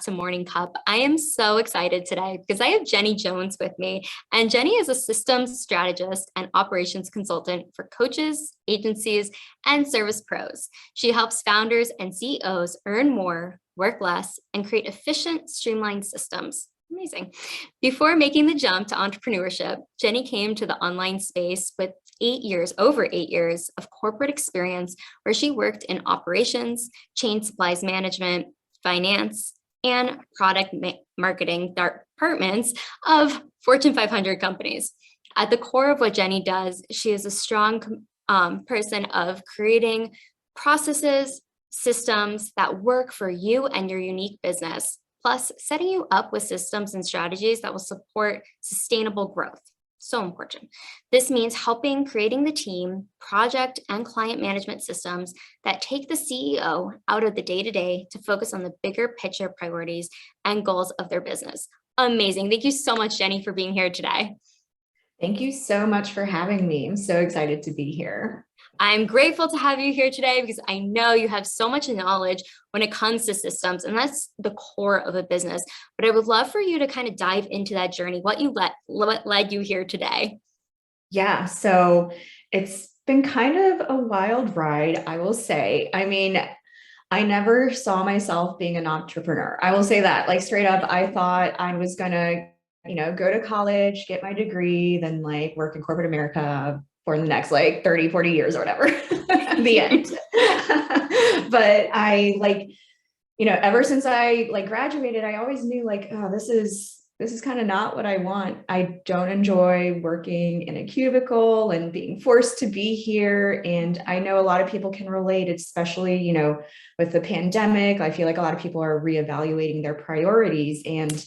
to Morning Cup. I am so excited today because I have Jenny Jones with me. And Jenny is a systems strategist and operations consultant for coaches, agencies, and service pros. She helps founders and CEOs earn more, work less, and create efficient, streamlined systems. Amazing. Before making the jump to entrepreneurship, Jenny came to the online space with over 8 years of corporate experience where she worked in operations, chain supplies management, finance, and product marketing departments of Fortune 500 companies. At the core of what Jenny does, she is a strong person of creating processes, systems that work for you and your unique business, plus setting you up with systems and strategies that will support sustainable growth. So important. This means helping creating the team, project, and client management systems that take the CEO out of the day-to-day to focus on the bigger picture priorities and goals of their business. Amazing. Thank you so much, Jenny, for being here today. Thank you so much for having me. I'm so excited to be here. I'm grateful to have you here today because I know you have so much knowledge when it comes to systems, and that's the core of a business. But I would love for you to kind of dive into that journey, what led you here today. Yeah, so it's been kind of a wild ride, I will say. I mean, I never saw myself being an entrepreneur. I will say that, like straight up, I thought I was gonna, go to college, get my degree, then like work in corporate America for the next like 30, 40 years or whatever, the end. But I ever since I graduated, I always knew oh, this is kind of not what I want. I don't enjoy working in a cubicle and being forced to be here. And I know a lot of people can relate, especially, with the pandemic. I feel like a lot of people are reevaluating their priorities. And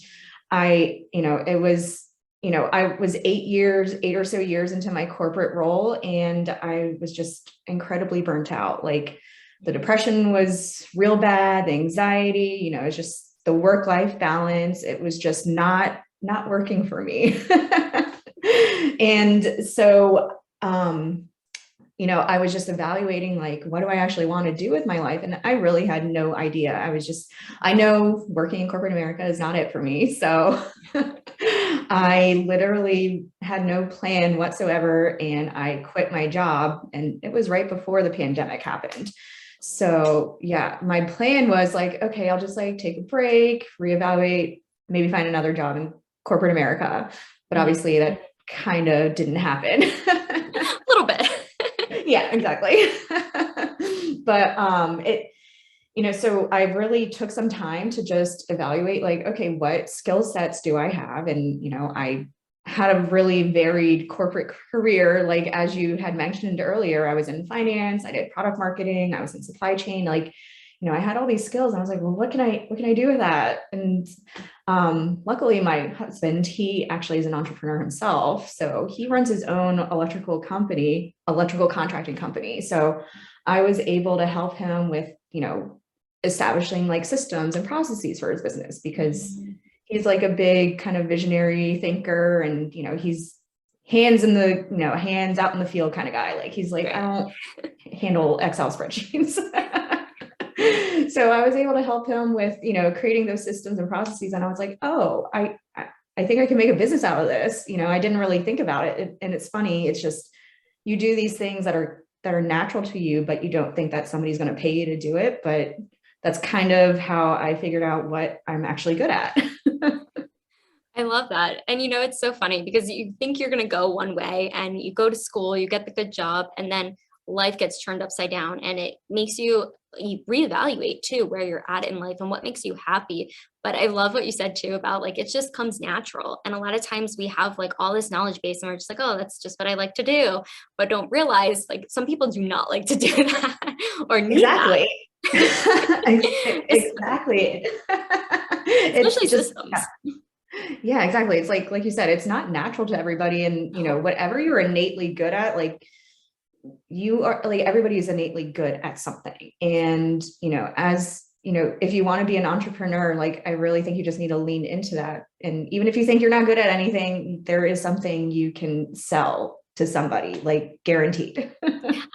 I was 8 or so years into my corporate role, and I was just incredibly burnt out. Like the depression was real bad, the anxiety, it's just the work-life balance. It was just not working for me. And so, I was just evaluating, what do I actually want to do with my life? And I really had no idea. I know working in corporate America is not it for me. So I literally had no plan whatsoever. And I quit my job, and it was right before the pandemic happened. So yeah, my plan was okay, I'll just take a break, reevaluate, maybe find another job in corporate America. But obviously that kind of didn't happen. A little bit. Yeah, exactly. But so I really took some time to just evaluate okay, what skill sets do I have? And, I had a really varied corporate career. As you had mentioned earlier, I was in finance, I did product marketing, I was in supply chain, I had all these skills. And I was like, well, what can I do with that? And luckily my husband, he actually is an entrepreneur himself. So he runs his own electrical contracting company. So I was able to help him with, establishing systems and processes for his business, because he's a big kind of visionary thinker, and, he's hands out in the field kind of guy. He's I don't handle Excel spreadsheets. So I was able to help him with, creating those systems and processes. And I was like, oh, I think I can make a business out of this. I didn't really think about it. And it's funny. It's just, you do these things that are natural to you, but you don't think that somebody's going to pay you to do it. But that's kind of how I figured out what I'm actually good at. I love that. And it's so funny because you think you're going to go one way and you go to school, you get the good job, and then life gets turned upside down, and it makes you reevaluate too where you're at in life and what makes you happy. But I love what you said too about it just comes natural. And a lot of times we have all this knowledge base and we're just oh, that's just what I like to do, but don't realize some people do not like to do that or need exactly. That. Exactly. Especially systems. Yeah, exactly. It's like you said, it's not natural to everybody. And, whatever you're innately good at, you are everybody is innately good at something. And, if you want to be an entrepreneur, I really think you just need to lean into that. And even if you think you're not good at anything, there is something you can sell to somebody, like guaranteed.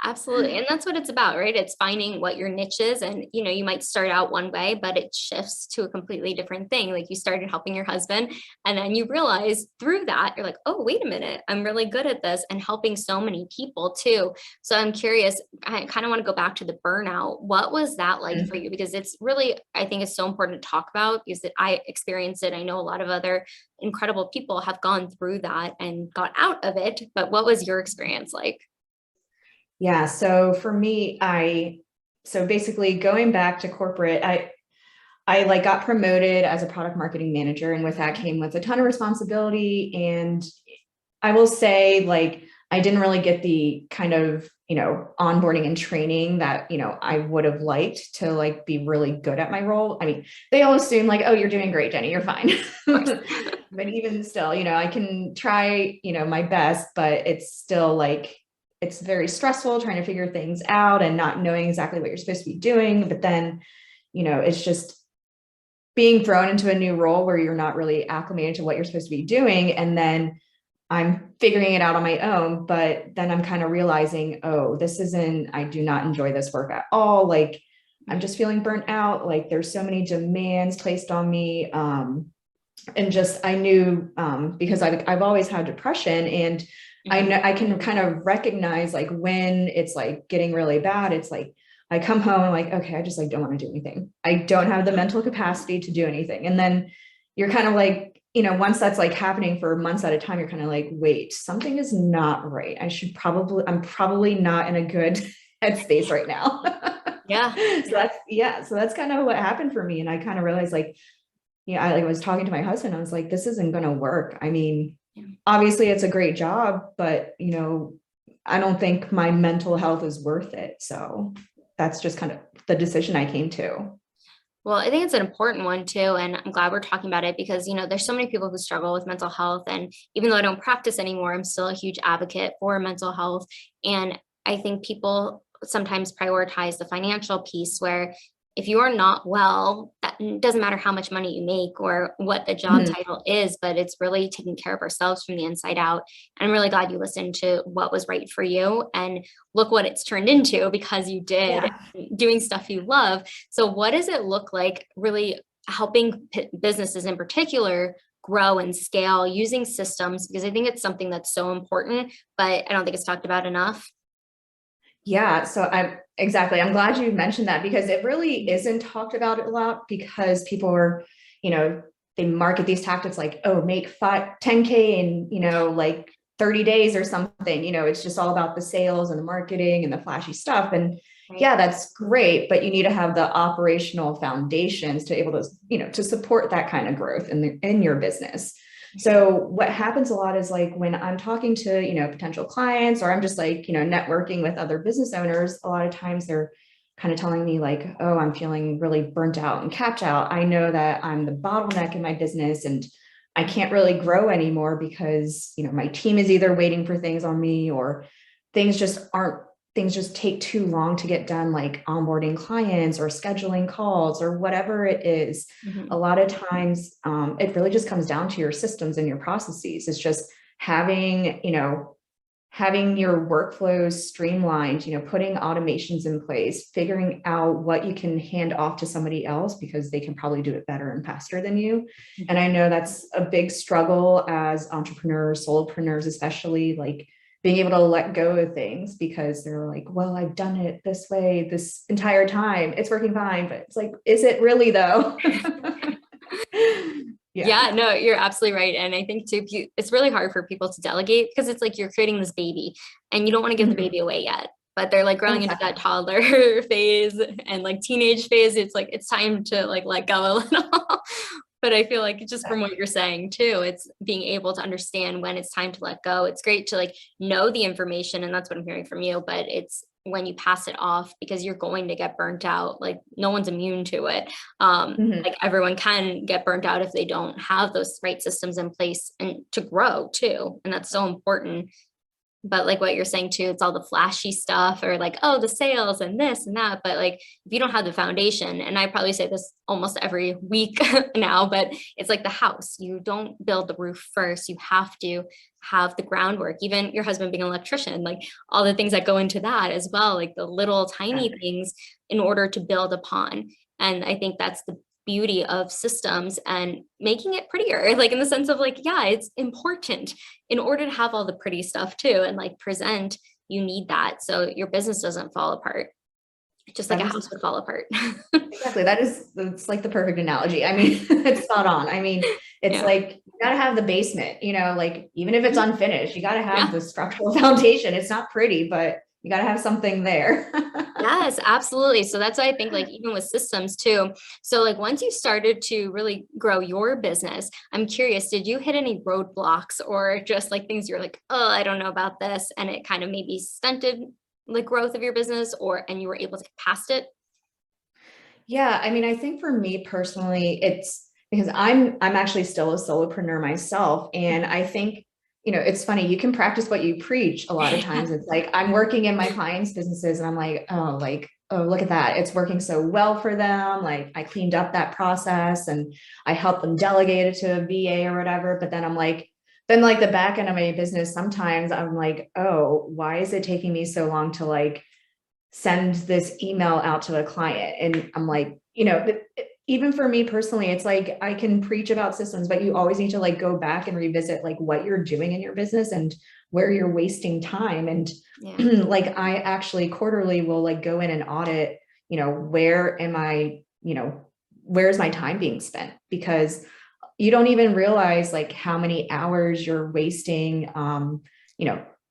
Absolutely. And that's what it's about, right? It's finding what your niche is. And, you might start out one way, but it shifts to a completely different thing. Like you started helping your husband, and then you realize through that, you're like, oh, wait a minute, I'm really good at this, and helping so many people too. So I'm curious, I kind of want to go back to the burnout. What was that like for you? Because it's really, I think it's so important to talk about, because I experienced it. I know a lot of other incredible people have gone through that and got out of it. But what was your experience like? Yeah. So for me, so basically going back to corporate, I like got promoted as a product marketing manager, and with that came with a ton of responsibility. And I will say, like, I didn't really get the kind of, onboarding and training that, I would have liked to like be really good at my role. I mean, they all assume like, oh, you're doing great, Jenny, you're fine. But even still, I can try, my best, but it's still like, it's very stressful trying to figure things out and not knowing exactly what you're supposed to be doing. But then, it's just being thrown into a new role where you're not really acclimated to what you're supposed to be doing. And then I'm figuring it out on my own, but then I'm kind of realizing, oh, I do not enjoy this work at all. Like, I'm just feeling burnt out. Like, there's so many demands placed on me. And just, I knew, because I've always had depression, and I know I can kind of recognize like when it's like getting really bad. It's like, I come home and I'm like, okay, I just like don't want to do anything. I don't have the mental capacity to do anything. And then you're kind of like, once that's like happening for months at a time, you're kind of like, wait, something is not right. I'm probably not in a good headspace right now. Yeah. So that's kind of what happened for me. And I kind of realized like, I was talking to my husband. I was like, this isn't going to work. I mean, obviously it's a great job, but I don't think my mental health is worth it. So that's just kind of the decision I came to. Well, I think it's an important one too. And I'm glad we're talking about it because, there's so many people who struggle with mental health. And even though I don't practice anymore, I'm still a huge advocate for mental health. And I think people sometimes prioritize the financial piece, where if you are not well, that doesn't matter how much money you make or what the job title is, but it's really taking care of ourselves from the inside out. And I'm really glad you listened to what was right for you, and look what it's turned into, because you did doing stuff you love. So what does it look like really helping businesses in particular grow and scale using systems? Because I think it's something that's so important, but I don't think it's talked about enough. Yeah, so I'm glad you mentioned that, because it really isn't talked about a lot, because people are, they market these tactics like, oh, make 10K in, like 30 days or something. It's just all about the sales and the marketing and the flashy stuff. And yeah, that's great, but you need to have the operational foundations to able to, to support that kind of growth in your business. So what happens a lot is like when I'm talking to, potential clients, or I'm just like, networking with other business owners, a lot of times they're kind of telling me like, oh, I'm feeling really burnt out and capped out. I know that I'm the bottleneck in my business and I can't really grow anymore because, my team is either waiting for things on me, or things just take too long to get done, like onboarding clients or scheduling calls or whatever it is. A lot of times it really just comes down to your systems and your processes. It's just having your workflows streamlined, putting automations in place, figuring out what you can hand off to somebody else because they can probably do it better and faster than you. And I know that's a big struggle as entrepreneurs, solopreneurs, especially, like being able to let go of things because they're like, well, I've done it this way this entire time. It's working fine. But it's like, is it really though? Yeah, no, you're absolutely right. And I think too, it's really hard for people to delegate because it's like you're creating this baby and you don't want to give the baby away yet, but they're like growing into that toddler phase and like teenage phase. It's like, it's time to like let go a little. But I feel like just from what you're saying too, it's being able to understand when it's time to let go. It's great to like know the information, and that's what I'm hearing from you, but it's when you pass it off, because you're going to get burnt out. Like no one's immune to it. Like everyone can get burnt out if they don't have those right systems in place and to grow too. And that's so important. But like what you're saying too, it's all the flashy stuff or like, oh, the sales and this and that. But like, if you don't have the foundation, and I probably say this almost every week now, but it's like the house. You don't build the roof first. You have to have the groundwork. Even your husband being an electrician, like all the things that go into that as well, like the little tiny things in order to build upon. And I think that's the beauty of systems and making it prettier, like in the sense of like, yeah, it's important in order to have all the pretty stuff too. And like present, you need that. So your business doesn't fall apart, just like a house would fall apart. Exactly. That's like the perfect analogy. I mean, it's spot on. I mean, it's like, you gotta have the basement, like even if it's unfinished, you gotta have the structural foundation. It's not pretty, but you gotta have something there. Yes, absolutely. So that's why I think like even with systems too. So like once you started to really grow your business, I'm curious, did you hit any roadblocks or just like things you're like, oh, I don't know about this, and it kind of maybe stunted the growth of your business, and you were able to get past it? Yeah, I mean, I think for me personally, it's because I'm actually still a solopreneur myself. And I think, it's funny, you can practice what you preach a lot of times. It's like I'm working in my clients' businesses and I'm like, oh, look at that. It's working so well for them. Like I cleaned up that process and I helped them delegate it to a VA or whatever. But then I'm like, the back end of my business, sometimes I'm like, oh, why is it taking me so long to like send this email out to a client? And I'm like, even for me personally, it's like, I can preach about systems, but you always need to like go back and revisit like what you're doing in your business and where you're wasting time. And like, I actually quarterly will like go in and audit, where am I, where's my time being spent? Because you don't even realize like how many hours you're wasting,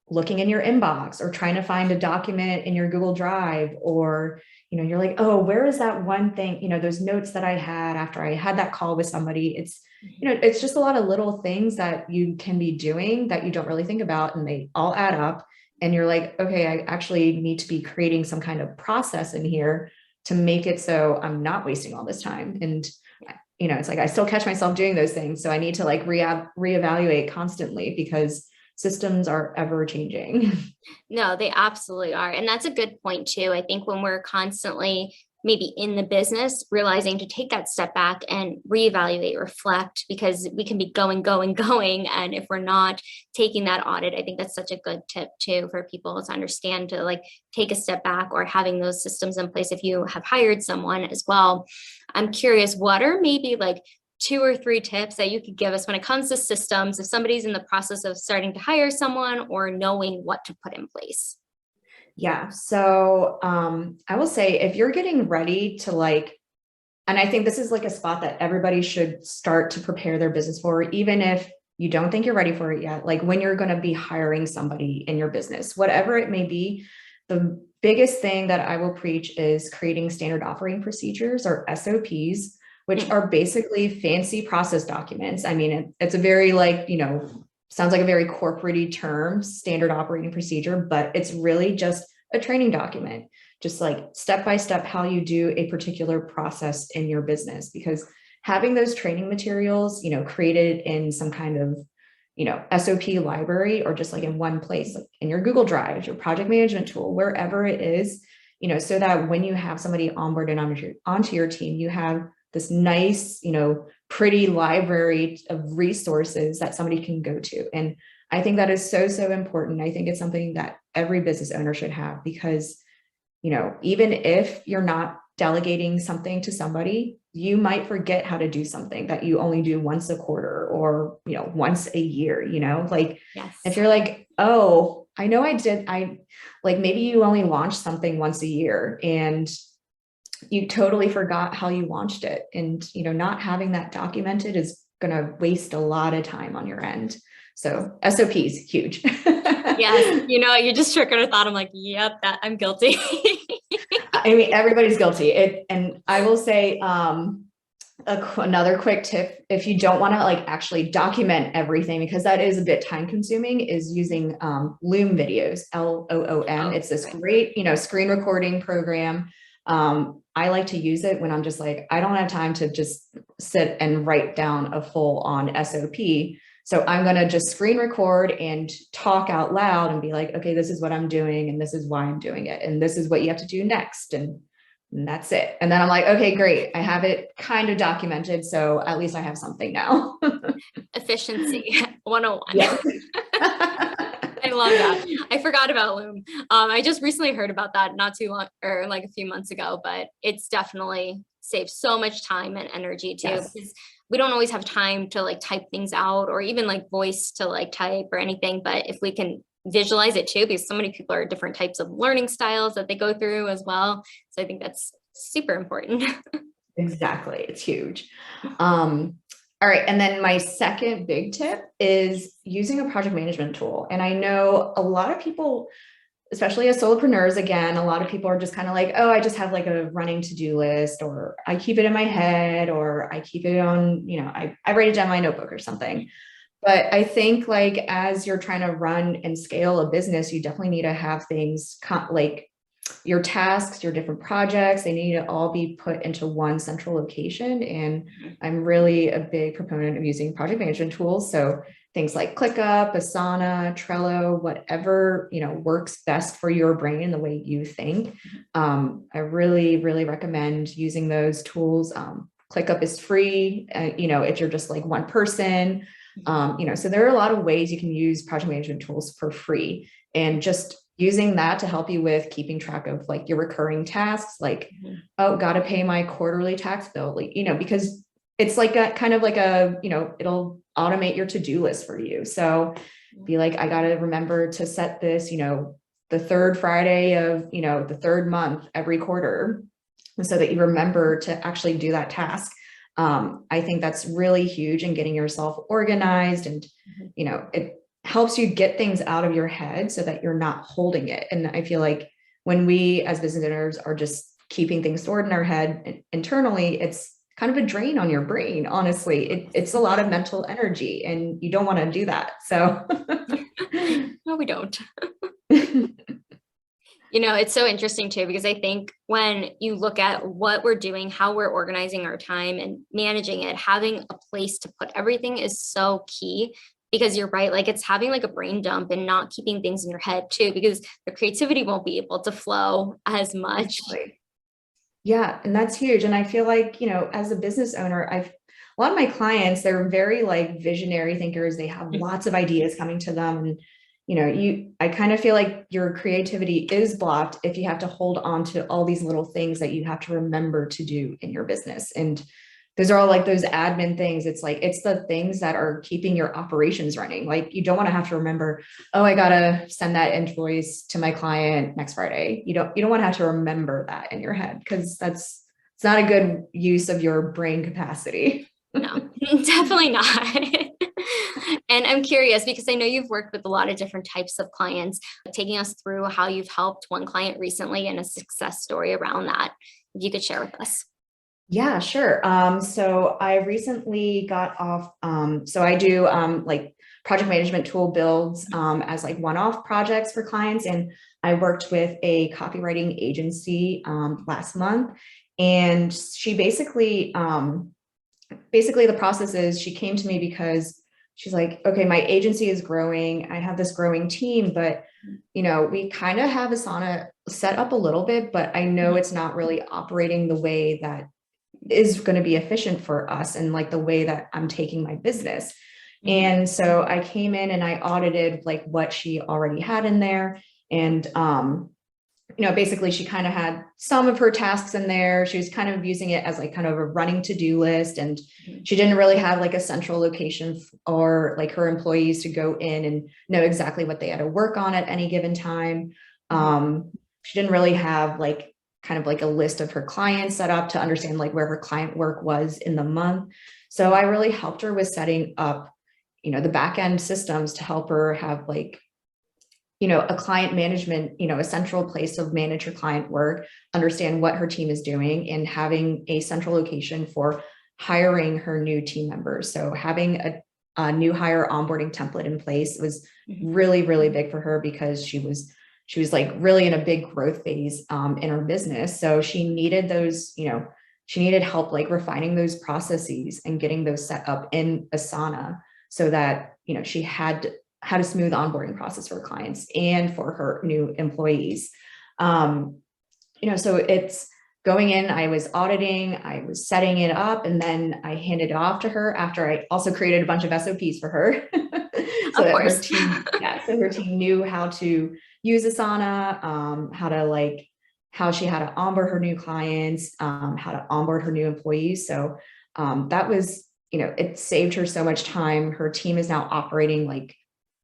looking in your inbox or trying to find a document in your Google Drive, or, you're like, oh, where is that one thing, those notes that I had after I had that call with somebody. It's, it's just a lot of little things that you can be doing that you don't really think about, and they all add up. And you're like, okay, I actually need to be creating some kind of process in here to make it so I'm not wasting all this time. And, it's like, I still catch myself doing those things. So I need to like reevaluate constantly, because systems are ever changing. No, they absolutely are. And that's a good point too. I think when we're constantly maybe in the business, realizing to take that step back and reevaluate, reflect, because we can be going, going, going. And if we're not taking that audit, I think that's such a good tip too for people to understand, to like take a step back, or having those systems in place if you have hired someone as well. I'm curious, what are maybe like 2 or 3 tips that you could give us when it comes to systems, if somebody's in the process of starting to hire someone or knowing what to put in place? Yeah. So I will say, if you're getting ready to like, and I think this is like a spot that everybody should start to prepare their business for, even if you don't think you're ready for it yet, like when you're going to be hiring somebody in your business, whatever it may be, the biggest thing that I will preach is creating standard operating procedures, or SOPs, which are basically fancy process documents. I mean, it's a very like, sounds like a very corporate-y term, standard operating procedure, but it's really just a training document, just like step-by-step how you do a particular process in your business. Because having those training materials, created in some kind of, SOP library, or just like in one place, like in your Google Drive, your project management tool, wherever it is, so that when you have somebody onboarded onto your team, you have this nice, pretty library of resources that somebody can go to. And I think that is so, so important. I think it's something that every business owner should have, because, even if you're not delegating something to somebody, you might forget how to do something that you only do once a quarter, or, once a year, like if you're like, oh, I know I like, maybe you only launch something once a year and you totally forgot how you launched it. And, not having that documented is going to waste a lot of time on your end. So SOPs, huge. Yes. You just triggered a thought. I'm like, yep, that I'm guilty. I mean, everybody's guilty. And I will say, another quick tip, if you don't want to like actually document everything, because that is a bit time consuming, is using Loom videos, LOOM. It's this great, screen recording program. I like to use it when I'm just like, I don't have time to just sit and write down a full on SOP. So I'm going to just screen record and talk out loud and be like, okay, this is what I'm doing and this is why I'm doing it. And this is what you have to do next. And that's it. And then I'm like, okay, great. I have it kind of documented. So at least I have something now. Efficiency 101. Yes. I love that. I forgot about Loom. I just recently heard about that not too long, or like a few months ago, but it's definitely saves so much time and energy too, Yes. because we don't always have time to like type things out or even like voice to like type or anything. But if we can visualize it too, because so many people are different types of learning styles that they go through as well. So I think that's super important. Exactly. It's huge. All right. And then my second big tip is using a project management tool. And I know a lot of people, especially as solopreneurs, again, a lot of people are just kind of like, oh, I just have like a running to-do list, or I keep it in my head, or I keep it on, I write it down in my notebook or something. But I think like as you're trying to run and scale a business, you definitely need to have things like your tasks, your different projects, they need to all be put into one central location. And I'm really a big proponent of using project management tools. So things like ClickUp, Asana, Trello, whatever, works best for your brain and the way you think. I really, really recommend using those tools. ClickUp is free, if you're just like one person, so there are a lot of ways you can use project management tools for free, and just using that to help you with keeping track of like your recurring tasks, like, oh, got to pay my quarterly tax bill, like, because it's like a kind of like a, it'll automate your to-do list for you. So be like, I got to remember to set this, the third Friday of, the third month every quarter, so that you remember to actually do that task. I think that's really huge in getting yourself organized, and, it helps you get things out of your head so that you're not holding it. And I feel like when we as business owners are just keeping things stored in our head internally, it's kind of a drain on your brain. Honestly, it's a lot of mental energy, and you don't want to do that. So no, we don't. It's so interesting too, because I think when you look at what we're doing, how we're organizing our time and managing it, having a place to put everything is so key. Because you're right, like it's having like a brain dump and not keeping things in your head too, because the creativity won't be able to flow as much. Yeah, and that's huge. And I feel like, as a business owner, a lot of my clients, they're very like visionary thinkers. They have lots of ideas coming to them. And, I kind of feel like your creativity is blocked if you have to hold on to all these little things that you have to remember to do in your business. And those are all like those admin things. It's like, it's the things that are keeping your operations running. Like you don't want to have to remember, oh, I got to send that invoice to my client next Friday. You don't want to have to remember that in your head, because it's not a good use of your brain capacity. No, definitely not. And I'm curious, because I know you've worked with a lot of different types of clients, taking us through how you've helped one client recently and a success story around that, if you could share with us. Yeah, sure. So I recently got off, so I do like project management tool builds as like one-off projects for clients. And I worked with a copywriting agency last month. And she basically the process is she came to me because she's like, okay, my agency is growing. I have this growing team, but we kind of have Asana set up a little bit, but I know it's not really operating the way that is going to be efficient for us and like the way that I'm taking my business. And so I came in and I audited like what she already had in there. And, basically she kind of had some of her tasks in there. She was kind of using it as like kind of a running to-do list. And she didn't really have like a central location or like her employees to go in and know exactly what they had to work on at any given time. She didn't really have like kind of like a list of her clients set up to understand like where her client work was in the month. So I really helped her with setting up, the back end systems to help her have like, a client management, a central place to manage her client work, understand what her team is doing, and having a central location for hiring her new team members. So having a new hire onboarding template in place was really, really big for her, because she was like really in a big growth phase in her business. So she needed those, she needed help like refining those processes and getting those set up in Asana so that, she had a smooth onboarding process for clients and for her new employees. So it's going in, I was auditing, I was setting it up, and then I handed it off to her after I also created a bunch of SOPs for her. So that her team, so her team knew how to use Asana, how she had to onboard her new clients, how to onboard her new employees. So that was, it saved her so much time. Her team is now operating like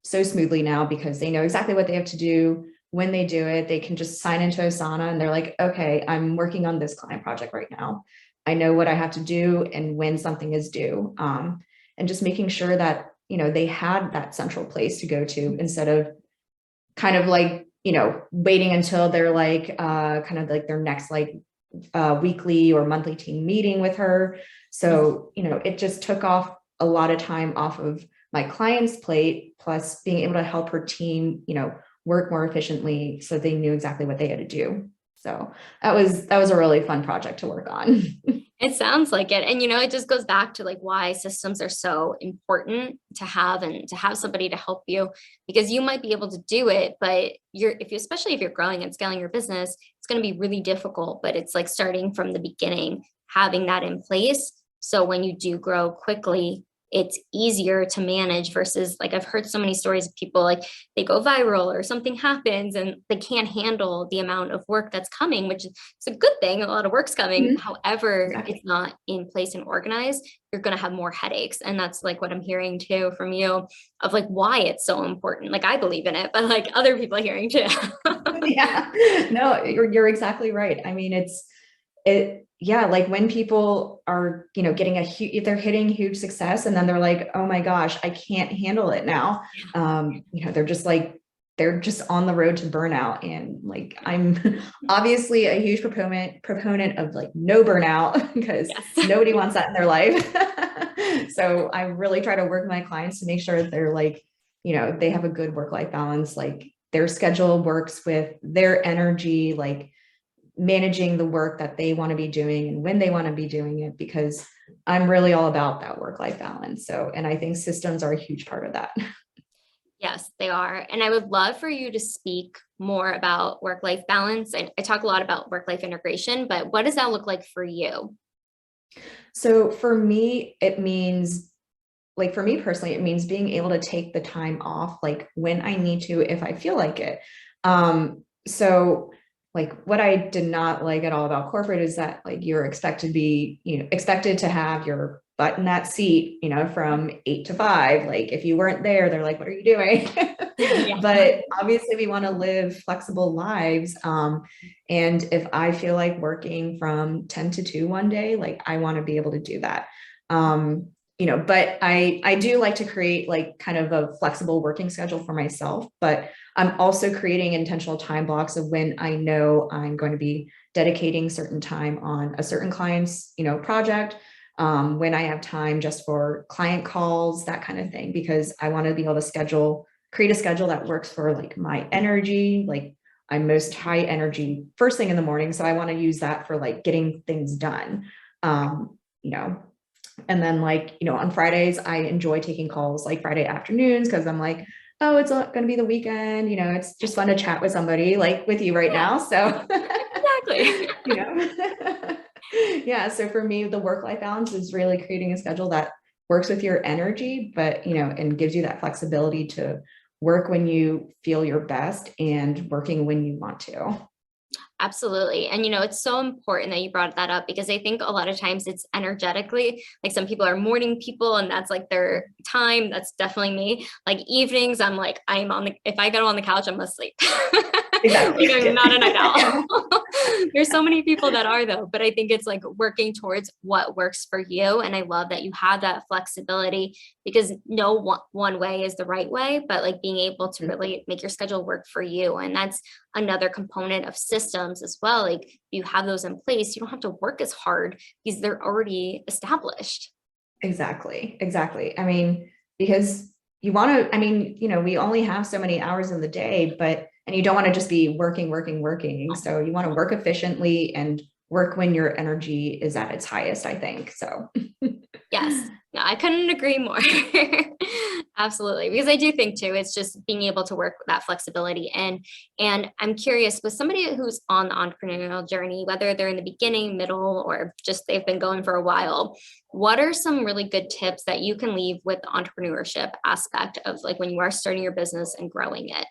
so smoothly now because they know exactly what they have to do. When they do it, they can just sign into Asana and they're like, okay, I'm working on this client project right now. I know what I have to do and when something is due. And just making sure that, they had that central place to go to instead of kind of like, waiting until they're like, kind of like their next weekly or monthly team meeting with her. So, it just took off a lot of time off of my client's plate, plus being able to help her team, work more efficiently so they knew exactly what they had to do. So that was a really fun project to work on. It sounds like it. And, it just goes back to like why systems are so important to have and to have somebody to help you, because you might be able to do it, but especially if you're growing and scaling your business, it's going to be really difficult, but it's like starting from the beginning, having that in place. So when you do grow quickly, it's easier to manage versus like I've heard so many stories of people like they go viral or something happens and they can't handle the amount of work that's coming, which is a good thing. A lot of work's coming. Mm-hmm. However, exactly. It's not in place and organized, you're going to have more headaches. And that's like what I'm hearing too from you of like why it's so important. Like I believe in it, but like other people are hearing too. Yeah, no, you're exactly right. I mean, like when people are, getting they're hitting huge success and then they're like, oh my gosh, I can't handle it now. They're just on the road to burnout. And like, I'm obviously a huge proponent of like no burnout because nobody wants that in their life. So I really try to work with my clients to make sure that they're like, they have a good work-life balance, like their schedule works with their energy, like managing the work that they want to be doing and when they want to be doing it, because I'm really all about that work-life balance. So, and I think systems are a huge part of that. Yes, they are. And I would love for you to speak more about work-life balance. I talk a lot about work-life integration, but what does that look like for you? So for me, it means like, for me personally, it means being able to take the time off, like when I need to, if I feel like it. So like what I did not like at all about corporate is that like you're expected to have your butt in that seat, from 8 to 5. Like if you weren't there, they're like, what are you doing? Yeah. But obviously we want to live flexible lives. And if I feel like working from 10 to 2 one day, like I want to be able to do that. But I do like to create like kind of a flexible working schedule for myself, but I'm also creating intentional time blocks of when I know I'm going to be dedicating certain time on a certain client's, project, when I have time just for client calls, that kind of thing, because I want to be able to create a schedule that works for like my energy. Like I'm most high energy first thing in the morning. So I want to use that for like getting things done, and then like, on Fridays, I enjoy taking calls like Friday afternoons because I'm like, oh, it's going to be the weekend. It's just fun to chat with somebody like with you right now. So exactly. Yeah. So for me, the work-life balance is really creating a schedule that works with your energy, but, and gives you that flexibility to work when you feel your best and working when you want to. Absolutely. And, it's so important that you brought that up because I think a lot of times it's energetically, like some people are morning people and that's like their time. That's definitely me. Like evenings, I'm like, if I go on the couch, I'm asleep. Exactly. Like I'm not a night owl. There's so many people that are though, but I think it's like working towards what works for you. And I love that you have that flexibility because no one way is the right way, but like being able to really make your schedule work for you. And that's another component of systems as well. Like if you have those in place, you don't have to work as hard because they're already established. Exactly. I mean, because we only have so many hours in the day, and you don't want to just be working. So you want to work efficiently and work when your energy is at its highest, I think. So yes, no, I couldn't agree more. Absolutely. Because I do think too, it's just being able to work with that flexibility. And I'm curious, with somebody who's on the entrepreneurial journey, whether they're in the beginning, middle, or just they've been going for a while, what are some really good tips that you can leave with the entrepreneurship aspect of like when you are starting your business and growing it?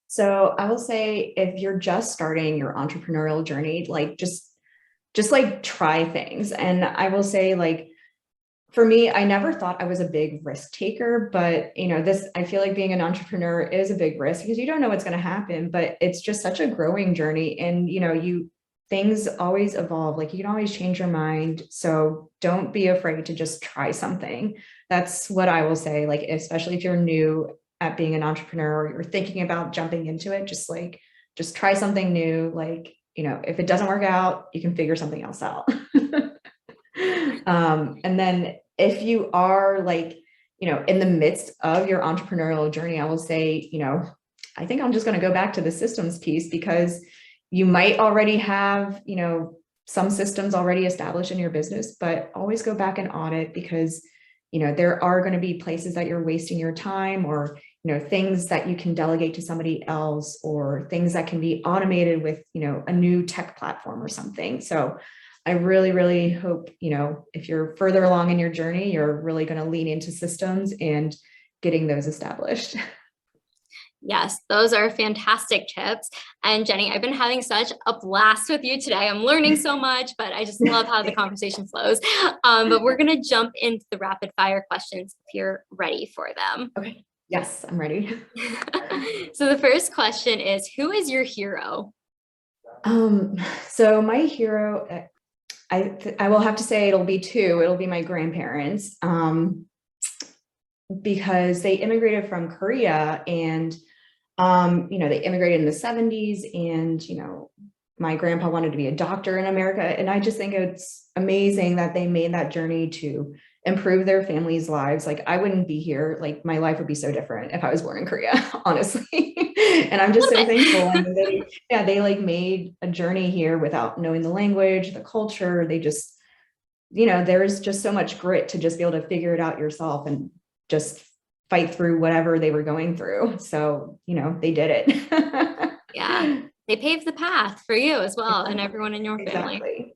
So I will say, if you're just starting your entrepreneurial journey, like just like try things. And I will say, like, for me, I never thought I was a big risk taker, but I feel like being an entrepreneur is a big risk because you don't know what's going to happen, but it's just such a growing journey. And things always evolve. Like, you can always change your mind. So don't be afraid to just try something. That's what I will say. Like, especially if you're new at being an entrepreneur or you're thinking about jumping into it, just try something new. Like, if it doesn't work out, you can figure something else out. And then if you are like, in the midst of your entrepreneurial journey, I will say, I think I'm just going to go back to the systems piece, because you might already have, some systems already established in your business, but always go back and audit, because, there are going to be places that you're wasting your time, or, things that you can delegate to somebody else, or things that can be automated with, a new tech platform or something. So I really, really hope, if you're further along in your journey, you're really going to lean into systems and getting those established. Yes, those are fantastic tips. And Jenny, I've been having such a blast with you today. I'm learning so much, but I just love how the conversation flows. But we're going to jump into the rapid fire questions if you're ready for them. Okay. Yes, I'm ready. So the first question is, who is your hero? So my hero, I will have to say it'll be two. It'll be my grandparents, because they immigrated from Korea, and they immigrated in the 70s, and my grandpa wanted to be a doctor in America, and I just think it's amazing that they made that journey to improve their families' lives. Like, I wouldn't be here. Like, my life would be so different if I was born in Korea, honestly. And I'm just so thankful. And they like made a journey here without knowing the language, the culture. They just, there's just so much grit to just be able to figure it out yourself and just fight through whatever they were going through. So, they did it. Yeah, they paved the path for you as well, and everyone in your family. Exactly.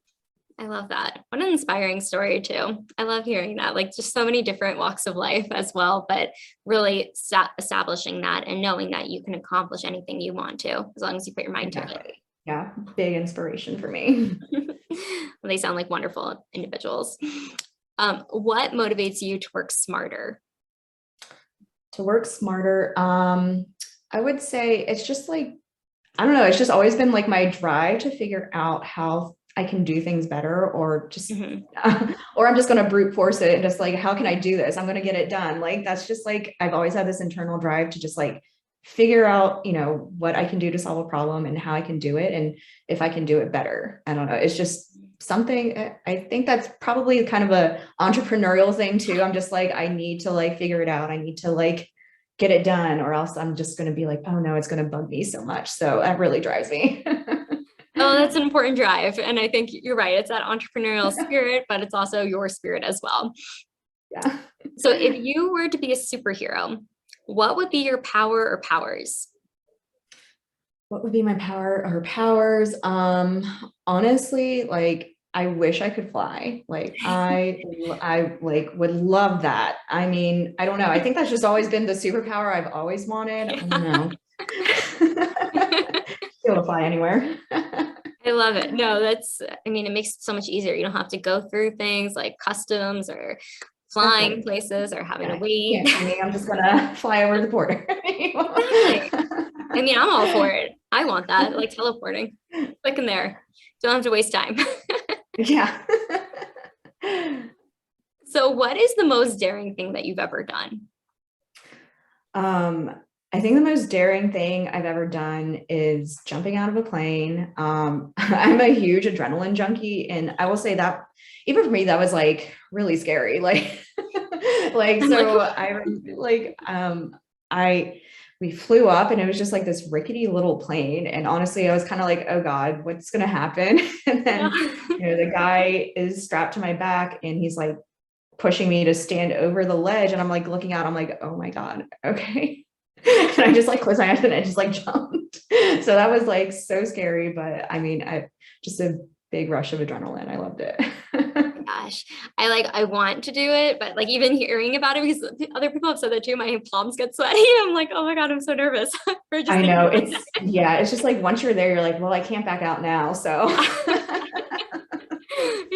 I love that. What an inspiring story too. I love hearing that, like just so many different walks of life as well, but really establishing that and knowing that you can accomplish anything you want to, as long as you put your mind to it. Yeah. Big inspiration for me. Well, they sound like wonderful individuals. What motivates you to work smarter? To work smarter. I would say it's just like, I don't know. It's just always been like my drive to figure out how I can do things better, or just, or I'm just going to brute force it and just like, how can I do this? I'm going to get it done. Like, that's just like, I've always had this internal drive to just like figure out, what I can do to solve a problem and how I can do it. And if I can do it better, I don't know. It's just something, I think that's probably kind of a entrepreneurial thing too. I'm just like, I need to like figure it out. I need to like get it done, or else I'm just going to be like, oh no, it's going to bug me so much. So that really drives me. Oh, that's an important drive. And I think you're right. It's that entrepreneurial spirit, but it's also your spirit as well. Yeah. So if you were to be a superhero, what would be your power or powers? What would be my power or powers? Honestly, like, I wish I could fly. Like, I like would love that. I mean, I don't know. I think that's just always been the superpower I've always wanted. I don't know. Be able to fly anywhere. I love it. No, it makes it so much easier. You don't have to go through things like customs or flying places or having to wait. I'm just gonna fly over the border. Exactly. I'm all for it. I want that, like teleporting. Click in there. Don't have to waste time. Yeah. So what is the most daring thing that you've ever done? I think the most daring thing I've ever done is jumping out of a plane. I'm a huge adrenaline junkie, and I will say that even for me, that was like really scary. We flew up, and it was just like this rickety little plane. And honestly, I was kind of like, oh God, what's going to happen? And then, the guy is strapped to my back, and he's like pushing me to stand over the ledge. And I'm like looking out, I'm like, oh my God, okay. And I just like closed my eyes and I just like jumped. So that was like so scary. But I mean, I just a big rush of adrenaline. I loved it. Gosh, I want to do it, but like even hearing about it, because other people have said that too, my palms get sweaty. I'm like, oh my God, I'm so nervous. For just I know it's just like, once you're there, you're like, well, I can't back out now. So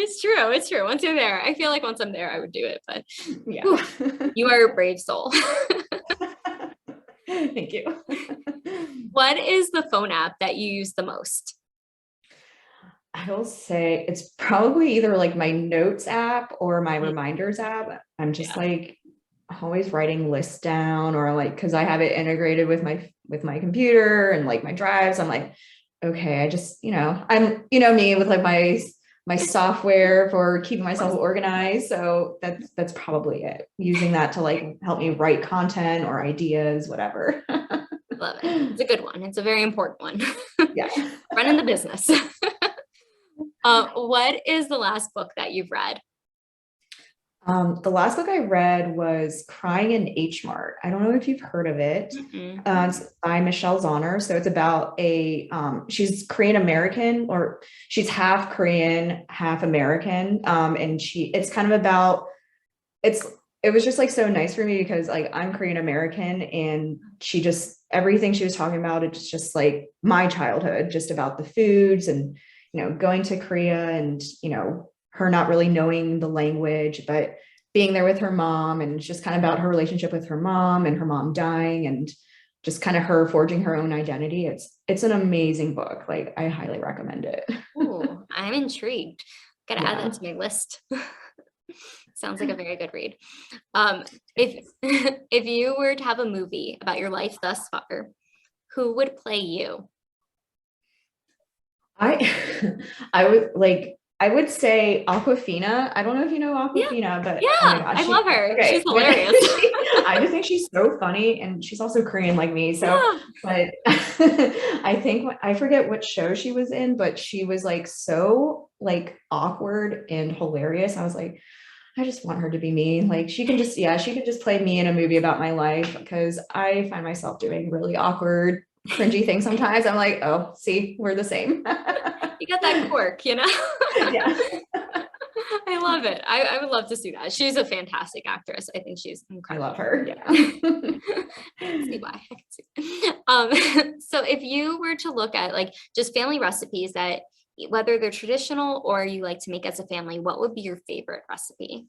it's true. It's true. Once you're there, I feel like once I'm there, I would do it, but yeah. whew, you are a brave soul. Thank you. What is the phone app that you use the most? I will say it's probably either like my notes app or my reminders app. I'm just like always writing lists down, or like, cause I have it integrated with my computer and like my drives. I'm like, okay, I just, I'm, me with like my software for keeping myself organized. So that's probably it. Using that to like help me write content or ideas, whatever. Love it. It's a good one. It's a very important one. Yeah. Running the business. What is the last book that you've read? The last book I read was Crying in H Mart. I don't know if you've heard of it. It's by Michelle Zauner. So it's about she's Korean American, or she's half Korean, half American. And it's kind of about, it was just like so nice for me because like I'm Korean American, and everything she was talking about, it's just like my childhood, just about the foods and, going to Korea and, her not really knowing the language, but being there with her mom, and just kind of about her relationship with her mom and her mom dying, and just kind of her forging her own identity. It's an amazing book. Like, I highly recommend it. Ooh, I'm intrigued. Gotta add that to my list. Sounds like a very good read. If if you were to have a movie about your life thus far, who would play you? I would say Aquafina. I don't know if you know Aquafina, but yeah, oh my gosh, I love her. Okay. She's hilarious. I just think she's so funny, and she's also Korean like me. So, but I think I forget what show she was in, but she was like so like awkward and hilarious. I was like, I just want her to be me. Like she can just play me in a movie about my life, because I find myself doing really awkward, cringy things sometimes. I'm like, oh, see, we're the same. You got that quirk, Yeah. I love it. I would love to see that. She's a fantastic actress. I think she's incredible. I love her. Yeah. I can see why. I can see. So if you were to look at like just family recipes that, whether they're traditional or you like to make as a family, what would be your favorite recipe?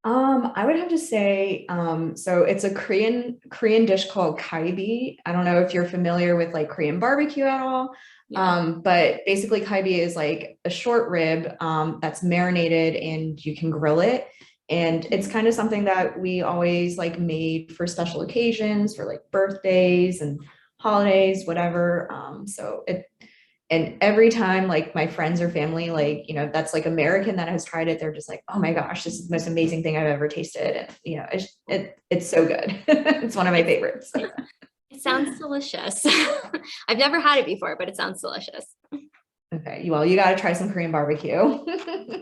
I would have to say, so it's a Korean dish called kaibi. I don't know if you're familiar with like Korean barbecue at all. But basically kaibi is like a short rib, that's marinated, and you can grill it. And it's kind of something that we always like made for special occasions, for like birthdays and holidays, whatever. And every time like my friends or family, like, that's like American that has tried it, they're just like, oh my gosh, this is the most amazing thing I've ever tasted. And, it's so good. It's one of my favorites. It sounds delicious. I've never had it before, but it sounds delicious. Okay. Well, you got to try some Korean barbecue.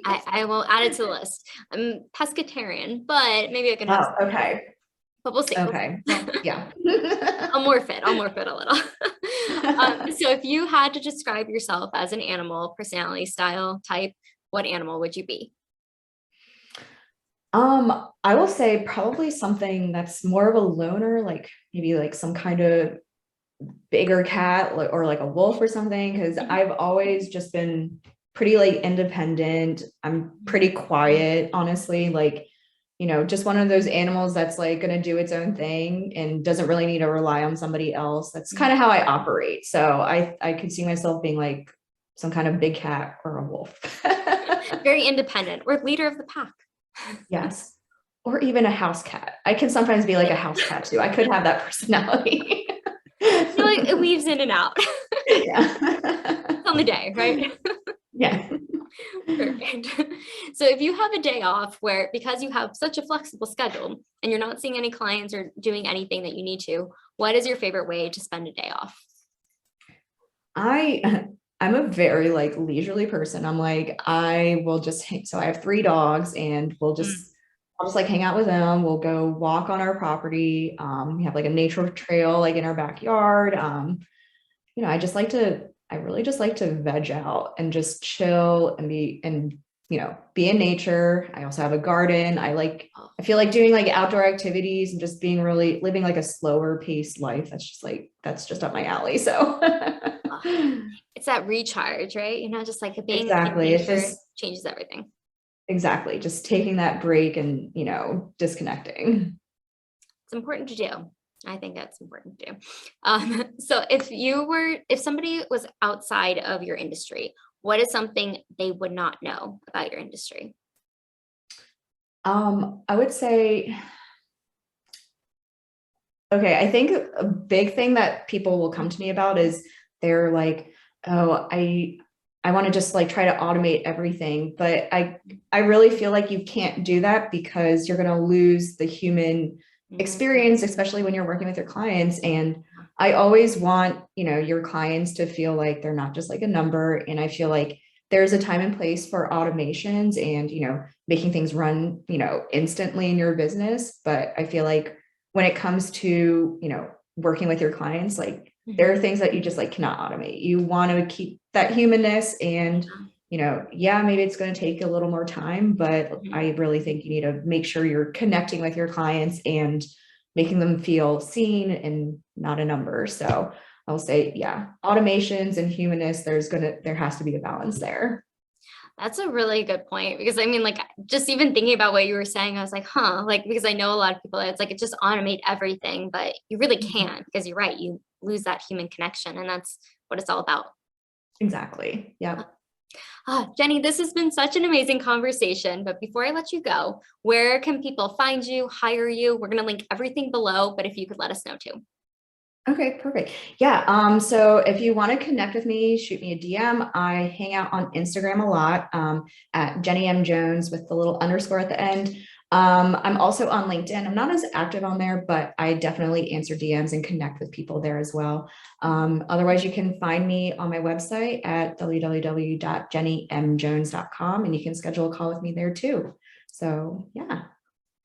I will add it to the list. I'm pescatarian, but maybe I can have some. Okay. But we'll see. Okay. Yeah. I'll morph it a little. So if you had to describe yourself as an animal, personality, style, type, what animal would you be? I will say probably something that's more of a loner, like maybe like some kind of bigger cat, or like a wolf or something, because I've always just been pretty like independent. I'm pretty quiet, honestly, like, just one of those animals that's like going to do its own thing and doesn't really need to rely on somebody else. That's kind of how I operate. So I could see myself being like some kind of big cat or a wolf. Very independent, or leader of the pack. Yes. Or even a house cat. I can sometimes be like a house cat too. I could have that personality. I feel like it weaves in and out. Yeah. It's on the day, right? Yeah. Perfect. So if you have a day off where, because you have such a flexible schedule and you're not seeing any clients or doing anything that you need to, what is your favorite way to spend a day off? I'm a very like leisurely person. I'm like, I will just so I have 3 dogs and Mm. I'll just like hang out with them. We'll go walk on our property. We have like a nature trail like in our backyard. I really just like to veg out and just chill and be in nature. I also have a garden. I feel like doing like outdoor activities and just being really living like a slower paced life. That's just up my alley. So Oh, it's that recharge, right? Just like being in exactly. It's nature just changes everything. exactly just taking that break and, disconnecting. It's important to do. I think that's important to do. So if somebody was outside of your industry, what is something they would not know about your industry? I would say, okay, I think a big thing that people will come to me about is they're like, oh, I want to just like try to automate everything, but I really feel like you can't do that because you're going to lose the human Mhm. experience, especially when you're working with your clients. And I always want, your clients to feel like they're not just like a number. And I feel like there's a time and place for automations and, making things run, instantly in your business. But I feel like when it comes to, working with your clients, like there are Mhm. things that you just like cannot automate. You want to keep that humanness and, yeah, maybe it's going to take a little more time, but Mhm. I really think you need to make sure you're connecting with your clients and making them feel seen and not a number. So I'll say, yeah, automations and humanness, there has to be a balance there. That's a really good point because I mean, like, just even thinking about what you were saying, I was like, huh, like, because I know a lot of people, it's like, it just automate everything, but you really Mhm. can't because you're right. You lose that human connection, and that's what it's all about. Exactly. Yep. Jenny, this has been such an amazing conversation. But before I let you go, where can people find you, hire you? We're going to link everything below, but if you could let us know too. Okay, perfect. Yeah. So if you want to connect with me, shoot me a DM. I hang out on Instagram a lot, at Jenny M. Jones with the little underscore at the end. I'm also on LinkedIn. I'm not as active on there, but I definitely answer DMs and connect with people there as well. Otherwise, you can find me on my website at www.jennymjones.com and you can schedule a call with me there too. So yeah.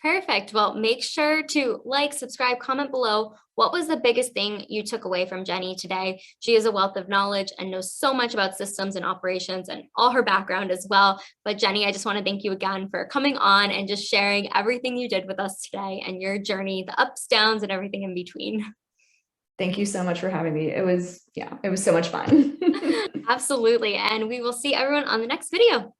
Perfect. Well, make sure to like, subscribe, comment below. What was the biggest thing you took away from Jenny today? She is a wealth of knowledge and knows so much about systems and operations and all her background as well. But Jenny, I just want to thank you again for coming on and just sharing everything you did with us today and your journey, the ups, downs, and everything in between. Thank you so much for having me. Yeah, it was so much fun. Absolutely. And we will see everyone on the next video.